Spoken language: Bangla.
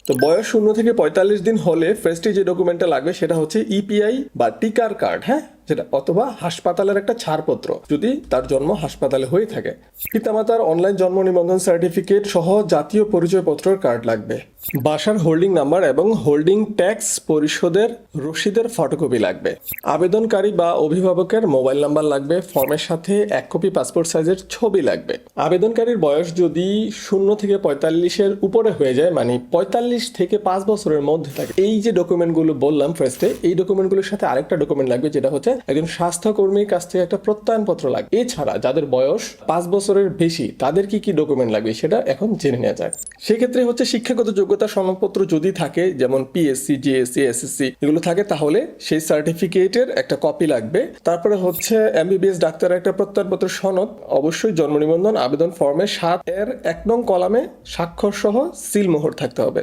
তো বয়স 0 থেকে 45 দিন হলে ফার্স্টে যে ডকুমেন্টটা লাগবে সেটা হচ্ছে ইপিআই বা টিকার কার্ড, হ্যাঁ, যেটা অথবা হাসপাতালের একটা ছাড়পত্র যদি তার জন্ম হাসপাতালে হয়ে থাকে। পিতামাতার অনলাইন জন্ম নিবন্ধন সার্টিফিকেট সহ জাতীয় পরিচয়পত্রের কার্ড লাগবে। বাসার হোল্ডিং নাম্বার এবং হোল্ডিং ট্যাক্স পরিশোধের রসিদের ফটোকপি লাগবে। আবেদনকারী বা অভিভাবকের মোবাইল নাম্বার লাগবে। ফর্মের সাথে 1 কপি পাসপোর্ট সাইজের ছবি লাগবে। আবেদনকারীর বয়স যদি 0 থেকে 45-এর উপরে হয়ে যায়, মানে 45 থেকে 5 বছরের মধ্যে থাকে, এই যে ডকুমেন্টগুলো বললাম ফার্স্টে, এই ডকুমেন্টগুলোর সাথে আরেকটা ডকুমেন্ট লাগবে, যেটা হচ্ছে একজন স্বাস্থ্যকর্মীর কাছ থেকে একটা প্রত্যয়নপত্র লাগবে। এছাড়া যাদের বয়স 5 বছরের বেশি তাদের কি কি ডকুমেন্ট লাগবে সেটা এখন জেনে নেওয়া যায়। সেক্ষেত্রে হচ্ছে শিক্ষাগত যোগ্যতা সনদপত্র যদি থাকে, যেমন পিএসসি, জিএসসি, এসএসসি এগুলো থাকে, তাহলে সেই সার্টিফিকেটের একটা কপি লাগবে। তারপরে হচ্ছে এমবিবিএস ডাক্তারের একটা প্রত্যয়নপত্র সনদ, অবশ্যই জন্ম নিবন্ধন আবেদন ফর্মে 7-এর 1 নং কলামে স্বাক্ষর সহ সিল মোহর থাকতে হবে।